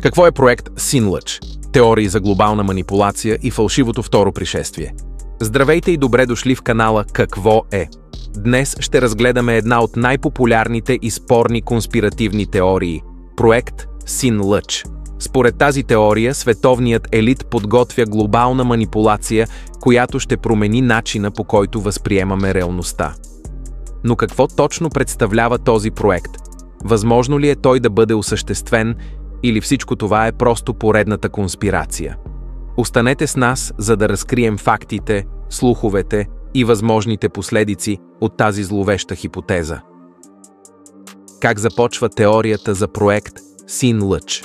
Какво е проект Син-Лъч? Теории за глобална манипулация и фалшивото второ пришествие. Здравейте и добре дошли в канала Какво е? Днес ще разгледаме една от най-популярните и спорни конспиративни теории – проект Син-Лъч. Според тази теория, световният елит подготвя глобална манипулация, която ще промени начина, по който възприемаме реалността. Но какво точно представлява този проект? Възможно ли е той да бъде осъществен или всичко това е просто поредната конспирация? Останете с нас, за да разкрием фактите, слуховете и възможните последици от тази зловеща хипотеза. Как започва теорията за проект Син-Лъч?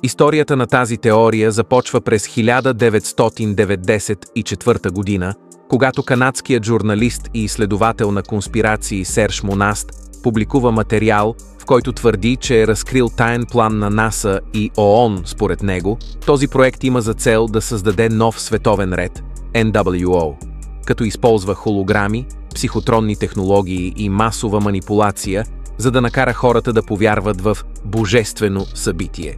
Историята на тази теория започва през 1994 година, когато канадският журналист и изследовател на конспирации Серж Монаст публикува материал, в който твърди, че е разкрил таен план на НАСА и ООН. Според него, този проект има за цел да създаде нов световен ред – NWO, като използва холограми, психотронни технологии и масова манипулация, за да накара хората да повярват в божествено събитие.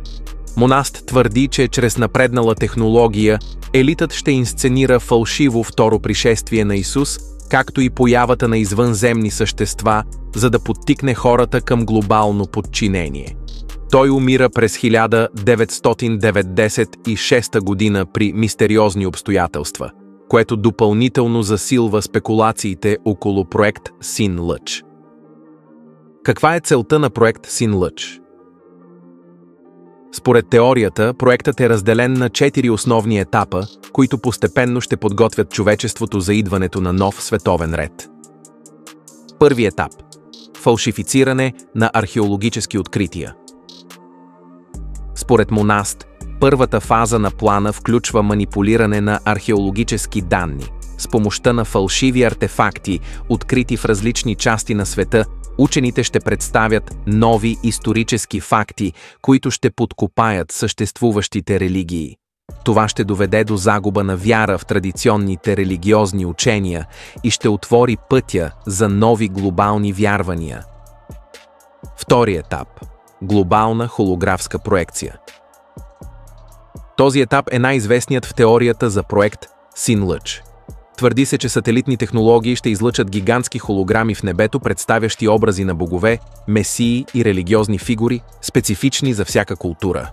Монаст твърди, че чрез напреднала технология елитът ще инсценира фалшиво второ пришествие на Исус, както и появата на извънземни същества, за да подтикне хората към глобално подчинение. Той умира през 1996 година при мистериозни обстоятелства, което допълнително засилва спекулациите около проект Син-Лъч. Каква е целта на проект Син-Лъч? Според теорията, проектът е разделен на 4 основни етапа, които постепенно ще подготвят човечеството за идването на нов световен ред. Първи етап – фалшифициране на археологически открития. Според Монаст, първата фаза на плана включва манипулиране на археологически данни. С помощта на фалшиви артефакти, открити в различни части на света, учените ще представят нови исторически факти, които ще подкопаят съществуващите религии. Това ще доведе до загуба на вяра в традиционните религиозни учения и ще отвори пътя за нови глобални вярвания. Втори етап – глобална холографска проекция. Този етап е най-известният в теорията за проект Син-Лъч. Твърди се, че сателитни технологии ще излъчат гигантски холограми в небето, представящи образи на богове, месии и религиозни фигури, специфични за всяка култура.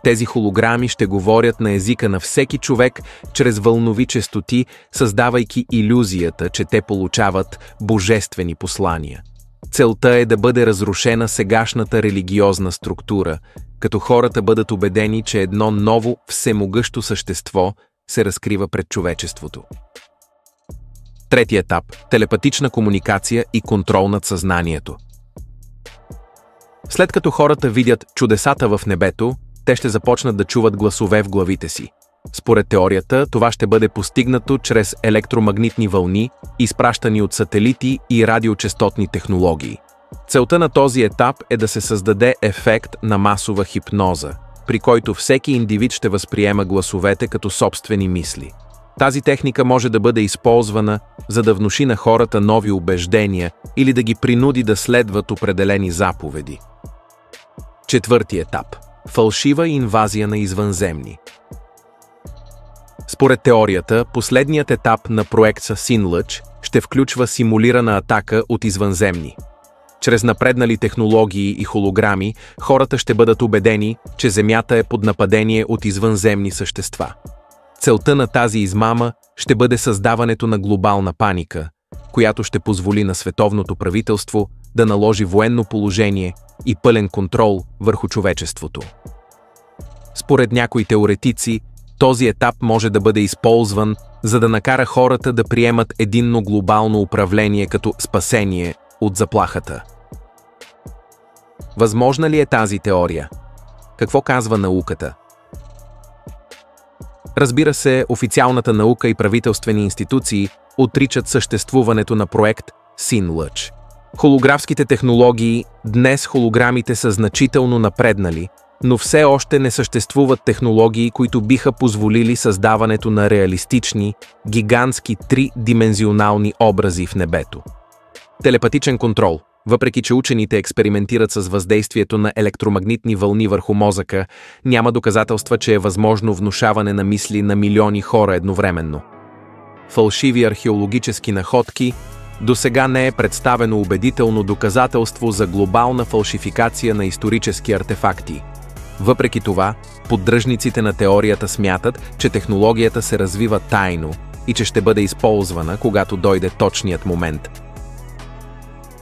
Тези холограми ще говорят на езика на всеки човек чрез вълнови честоти, създавайки илюзията, че те получават божествени послания. Целта е да бъде разрушена сегашната религиозна структура, като хората бъдат убедени, че едно ново, всемогъщо същество се разкрива пред човечеството. Трети етап – телепатична комуникация и контрол над съзнанието. След като хората видят чудесата в небето, те ще започнат да чуват гласове в главите си. Според теорията, това ще бъде постигнато чрез електромагнитни вълни, изпращани от сателити и радиочестотни технологии. Целта на този етап е да се създаде ефект на масова хипноза, при който всеки индивид ще възприема гласовете като собствени мисли. Тази техника може да бъде използвана, за да внуши на хората нови убеждения или да ги принуди да следват определени заповеди. Четвърти етап – фалшива инвазия на извънземни. Според теорията, последният етап на проекта Син-Лъч ще включва симулирана атака от извънземни. Чрез напреднали технологии и холограми, хората ще бъдат убедени, че Земята е под нападение от извънземни същества. Целта на тази измама ще бъде създаването на глобална паника, която ще позволи на световното правителство да наложи военно положение и пълен контрол върху човечеството. Според някои теоретици, този етап може да бъде използван, за да накара хората да приемат единно глобално управление като спасение от заплахата. Възможна ли е тази теория? Какво казва науката? Разбира се, официалната наука и правителствени институции отричат съществуването на проект Син-Лъч. Холографските технологии, днес холограмите са значително напреднали, но все още не съществуват технологии, които биха позволили създаването на реалистични, гигантски тридимензионални образи в небето. Телепатичен контрол. Въпреки че учените експериментират с въздействието на електромагнитни вълни върху мозъка, няма доказателства, че е възможно внушаване на мисли на милиони хора едновременно. Фалшиви археологически находки. Досега не е представено убедително доказателство за глобална фалшификация на исторически артефакти. Въпреки това, поддръжниците на теорията смятат, че технологията се развива тайно и че ще бъде използвана, когато дойде точният момент.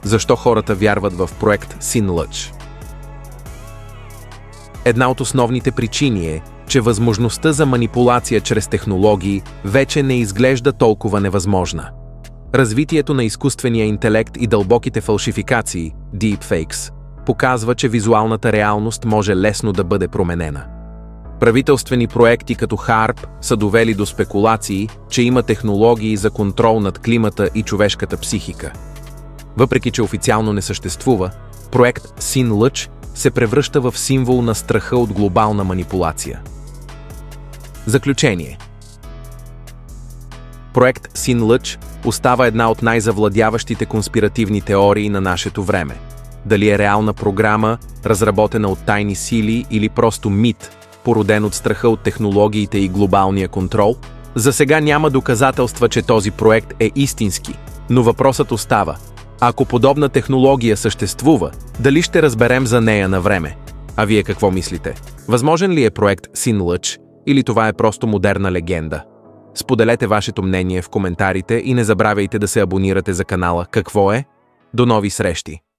Защо хората вярват в проект Син-Лъч? Една от основните причини е, че възможността за манипулация чрез технологии вече не изглежда толкова невъзможна. Развитието на изкуствения интелект и дълбоките фалшификации, deepfakes, показва, че визуалната реалност може лесно да бъде променена. Правителствени проекти като HAARP са довели до спекулации, че има технологии за контрол над климата и човешката психика. Въпреки че официално не съществува, проект Син-Лъч се превръща в символ на страха от глобална манипулация. Заключение. Проект Син-Лъч остава една от най-завладяващите конспиративни теории на нашето време. Дали е реална програма, разработена от тайни сили или просто мит, породен от страха от технологиите и глобалния контрол, за сега няма доказателства, че този проект е истински, но въпросът остава. Ако подобна технология съществува, дали ще разберем за нея на време? А вие какво мислите? Възможен ли е проект Син-Лъч или това е просто модерна легенда? Споделете вашето мнение в коментарите и не забравяйте да се абонирате за канала. Какво е? До нови срещи!